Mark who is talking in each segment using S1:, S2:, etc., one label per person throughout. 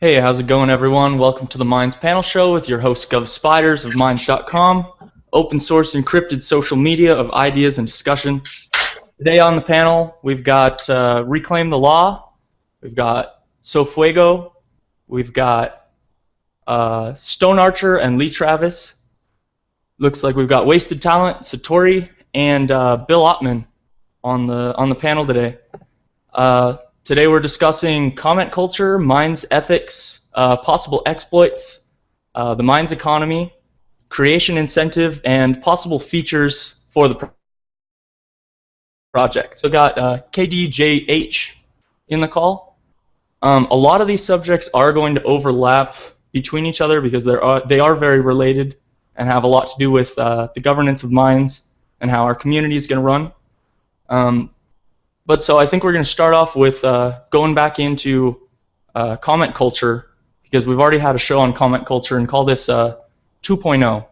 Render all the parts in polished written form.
S1: Hey, how's it going, everyone? Welcome to the Minds Panel Show with your host, Gov Spiders of Minds.com, open source encrypted social media of ideas and discussion. Today on the panel, we've got Reclaim the Law, we've got SoFuego, we've got Stone Archer and Lee Travis. Looks like we've got Wasted Talent, Satori, and Bill Ottman on the panel today. Today we're discussing comment culture, Minds ethics, possible exploits, the Minds economy, creation incentive, and possible features for the project. So got KDJH in the call. A lot of these subjects are going to overlap between each other because they are very related and have a lot to do with the governance of Minds and how our community is going to run. But so I think we're going to start off with going back into comment culture, because we've already had a show on comment culture and call this 2.0.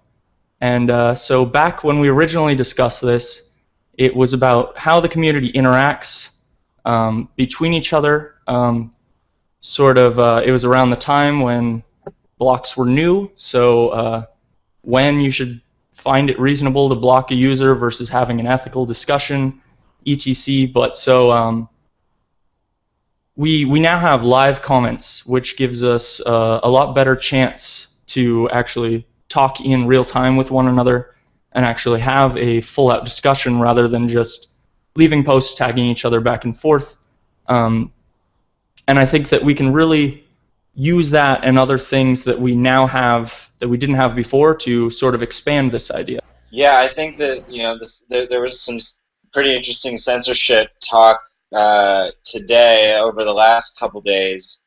S1: And so back when we originally discussed this, it was about how the community interacts between each other. It was around the time when blocks were new, so when you should find it reasonable to block a user versus having an ethical discussion, etc. But so we now have live comments, which gives us a lot better chance to actually talk in real time with one another and actually have a full-out discussion rather than just leaving posts tagging each other back and forth. And I think that we can really use that and other things that we now have that we didn't have before to sort of expand this idea.
S2: Yeah, I think that there was some pretty interesting censorship talk today over the last couple days.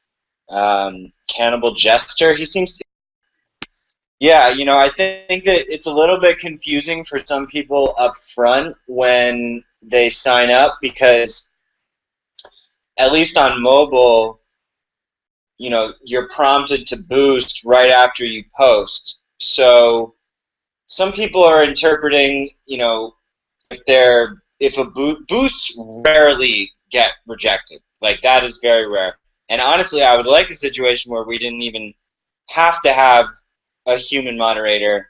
S2: Cannibal Jester, he seems to... Yeah, I think that it's a little bit confusing for some people up front when they sign up, because at least on mobile, you're prompted to boost right after you post. So some people are interpreting, if a boosts rarely get rejected. Like, that is very rare. And honestly, I would like a situation where we didn't even have to have a human moderator,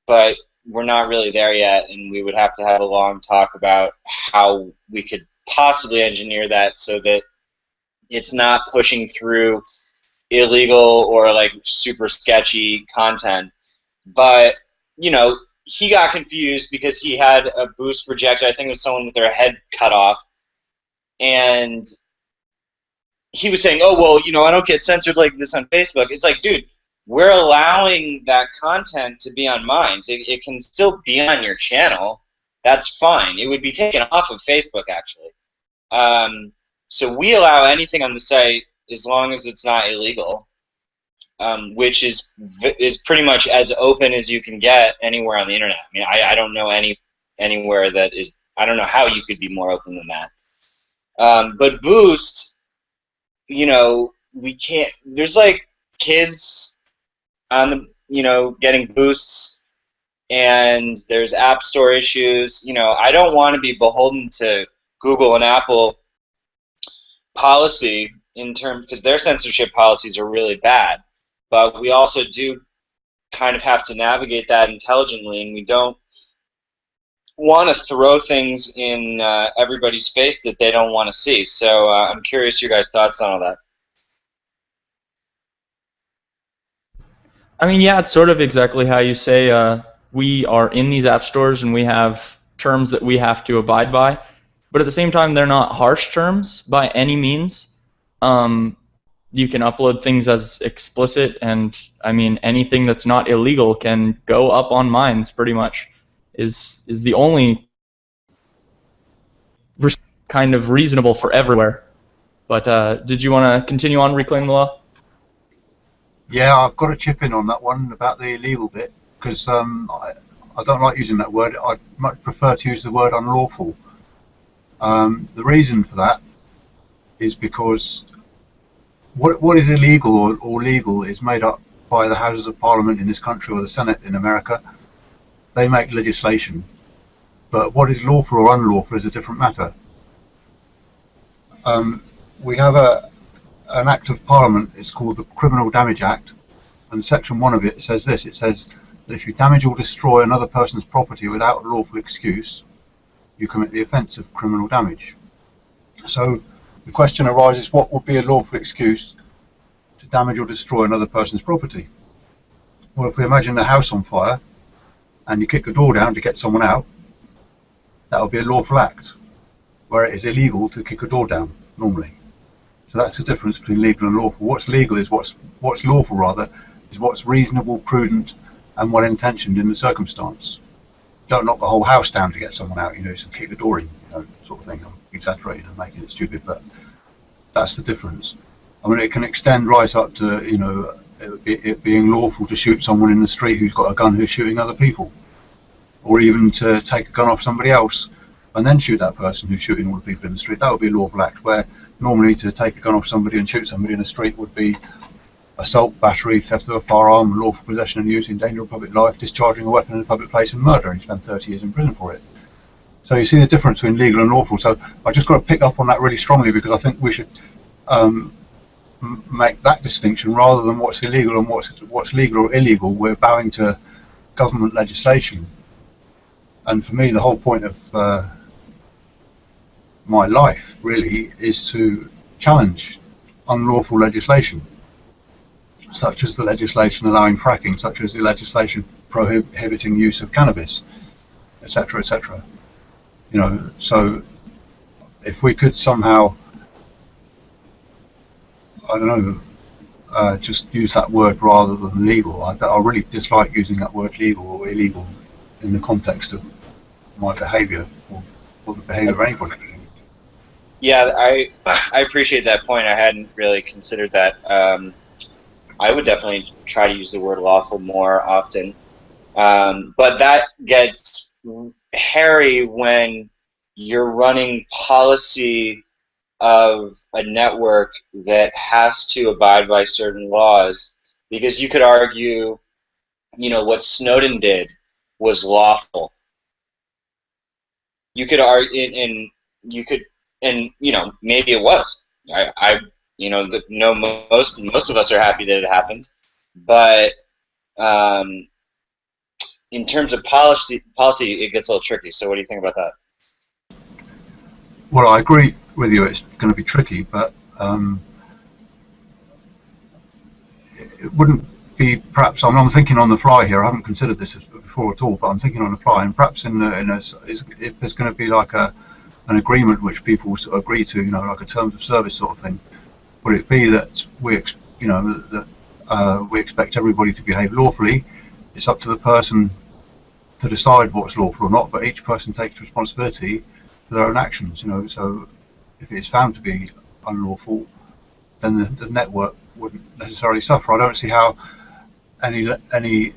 S2: but we're not really there yet, and we would have to have a long talk about how we could possibly engineer that so that it's not pushing through illegal or like super sketchy content. But he got confused because he had a boost rejected. I think it was someone with their head cut off, and he was saying, "Oh well, I don't get censored like this on Facebook." It's like, dude, we're allowing that content to be on Minds. It can still be on your channel. That's fine. It would be taken off of Facebook, actually. So we allow anything on the site as long as it's not illegal, which is pretty much as open as you can get anywhere on the internet. I mean, I don't know anywhere that is. I don't know how you could be more open than that. But Boost, we can't. There's like kids on the getting boosts, and there's App Store issues. I don't want to be beholden to Google and Apple policy because their censorship policies are really bad. But we also do kind of have to navigate that intelligently, and we don't want to throw things in everybody's face that they don't want to see. So I'm curious your guys' thoughts on all that.
S1: I mean, yeah, it's sort of exactly how you say. We are in these app stores and we have terms that we have to abide by, but at the same time, they're not harsh terms by any means. You can upload things as explicit, and I mean, anything that's not illegal can go up on Minds. Pretty much, is the only kind of reasonable for everywhere. But did you want to continue on Reclaim the Law?
S3: Yeah, I've got to chip in on that one about the illegal bit, because I don't like using that word. I much prefer to use the word unlawful. The reason for that is because what is illegal or legal is made up by the Houses of Parliament in this country or the Senate in America. They make legislation. But what is lawful or unlawful is a different matter. We have an act of Parliament. It's called the Criminal Damage Act, and Section 1 of it says this. It says that if you damage or destroy another person's property without a lawful excuse, you commit the offence of criminal damage. So the question arises, what would be a lawful excuse to damage or destroy another person's property? Well, if we imagine a house on fire and you kick a door down to get someone out, that would be a lawful act, where it is illegal to kick a door down normally. So that's the difference between legal and lawful. What's legal is what's lawful, rather, is what's reasonable, prudent, and well-intentioned in the circumstance. Don't knock the whole house down to get someone out, so kick the door in, sort of thing. I'm exaggerating and making it stupid, but that's the difference. I mean, it can extend right up to, it being lawful to shoot someone in the street who's got a gun who's shooting other people, or even to take a gun off somebody else and then shoot that person who's shooting all the people in the street. That would be a lawful act, where normally to take a gun off somebody and shoot somebody in the street would be assault, battery, theft of a firearm, unlawful possession and use in danger of public life, discharging a weapon in a public place, and murder, and you spend 30 years in prison for it. So you see the difference between legal and lawful. So I just got to pick up on that really strongly, because I think we should make that distinction rather than what's illegal and what's legal or illegal. We're bowing to government legislation, and for me the whole point of my life really is to challenge unlawful legislation, such as the legislation allowing fracking, such as the legislation prohibiting use of cannabis, etc., etc. So if we could somehow, I don't know, just use that word rather than legal. I really dislike using that word legal or illegal in the context of my behaviour or the behaviour of anybody.
S2: Yeah, I appreciate that point. I hadn't really considered that. I would definitely try to use the word lawful more often, but that gets hairy when you're running policy of a network that has to abide by certain laws, because you could argue, what Snowden did was lawful. You could argue, and maybe it was. Most of us are happy that it happened, but in terms of policy, it gets a little tricky. So, what do you think about that?
S3: Well, I agree with you. It's going to be tricky, but it wouldn't be perhaps. I'm thinking on the fly here. I haven't considered this before at all, but I'm thinking on the fly. And perhaps if there's going to be like an agreement which people sort of agree to, like a terms of service sort of thing, would it be that we expect everybody to behave lawfully? It's up to the person to decide what's lawful or not, but each person takes responsibility for their own actions. So if it's found to be unlawful, then the network wouldn't necessarily suffer. I don't see how any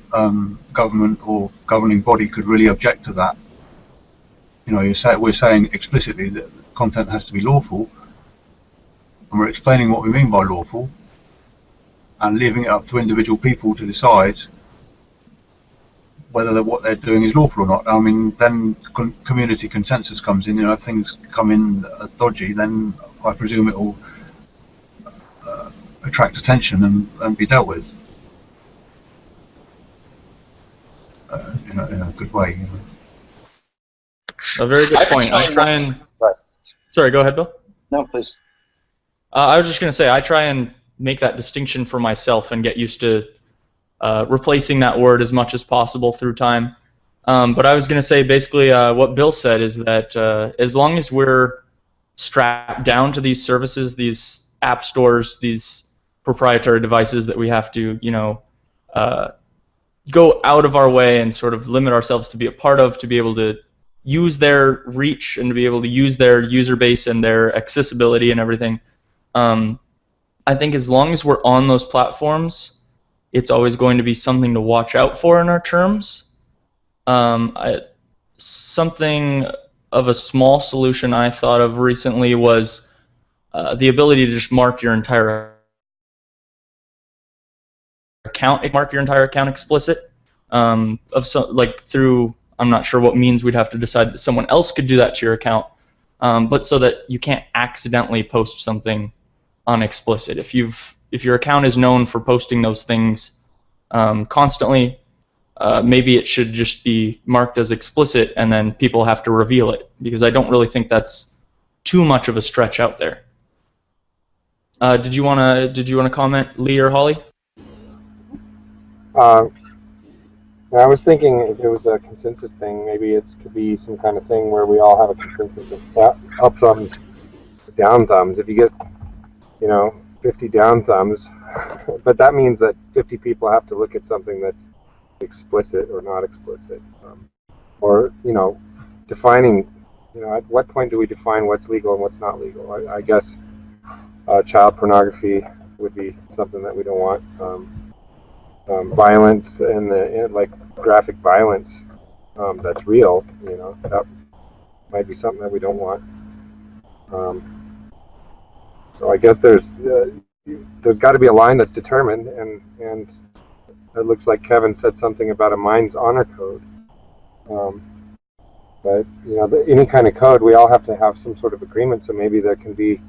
S3: government or governing body could really object to that. We're saying explicitly that content has to be lawful, and we're explaining what we mean by lawful, and leaving it up to individual people to decide whether what they're doing is lawful or not. I mean, then community consensus comes in. If things come in dodgy, then I presume it will attract attention and be dealt with in a good way.
S1: A very good point. I try and... Sorry, go ahead, Bill.
S2: No, please.
S1: I was just going to say, I try and make that distinction for myself and get used to replacing that word as much as possible through time. But I was going to say, basically, what Bill said is that as long as we're strapped down to these services, these app stores, these proprietary devices that we have to, go out of our way and sort of limit ourselves to be a part of, to be able to use their reach and to be able to use their user base and their accessibility and everything. I think as long as we're on those platforms, it's always going to be something to watch out for in our terms. Something of a small solution I thought of recently was the ability to just mark your entire account explicit. Through, I'm not sure what means we'd have to decide that someone else could do that to your account, but so that you can't accidentally post something unexplicit. If your account is known for posting those things constantly, maybe it should just be marked as explicit, and then people have to reveal it, because I don't really think that's too much of a stretch out there. Did you wanna comment, Lee or Holly?
S4: I was thinking if it was a consensus thing, maybe it could be some kind of thing where we all have a consensus of up thumbs, down thumbs. If you get, 50 down thumbs, but that means that 50 people have to look at something that's explicit or not explicit, or defining. At what point do we define what's legal and what's not legal? I guess child pornography would be something that we don't want. Violence and like graphic violence that's real, that might be something that we don't want. So I guess there's got to be a line that's determined, and it looks like Kevin said something about a Minds Honor code. But any kind of code, we all have to have some sort of agreement. So maybe there can be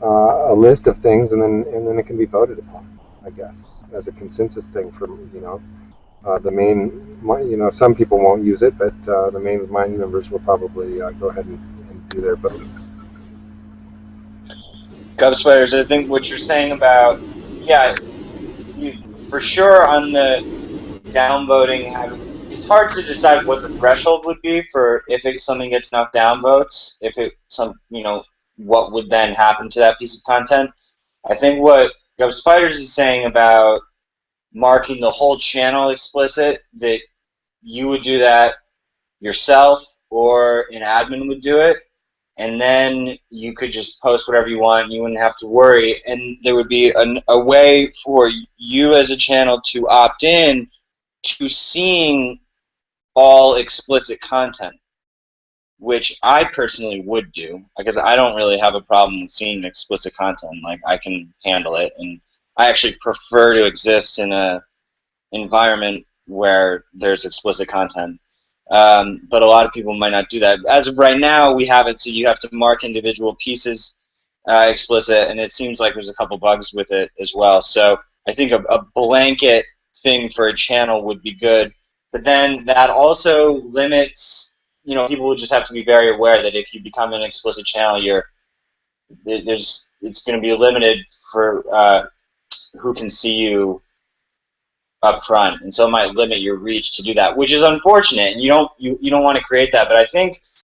S4: a list of things, and then it can be voted upon, I guess, as a consensus thing for the main. Some people won't use it, but the main Mind members will probably go ahead and do their vote.
S2: Cub Spiders, I think what you're saying about, for sure on the downvoting, it's hard to decide what the threshold would be for if something gets enough downvotes, what would then happen to that piece of content. I think what Gov Spiders is saying about marking the whole channel explicit, that you would do that yourself or an admin would do it, and then you could just post whatever you want. You wouldn't have to worry, and there would be a way for you as a channel to opt in to seeing all explicit content, which I personally would do, because I don't really have a problem with seeing explicit content. Like, I can handle it, and I actually prefer to exist in a environment where there's explicit content. But a lot of people might not do that. As of right now, we have it so you have to mark individual pieces explicit, and it seems like there's a couple bugs with it as well. So I think a blanket thing for a channel would be good. But then that also limits, people would just have to be very aware that if you become an explicit channel, it's going to be limited for who can see you up front, and so it might limit your reach to do that, which is unfortunate, and you don't want to create that. But I think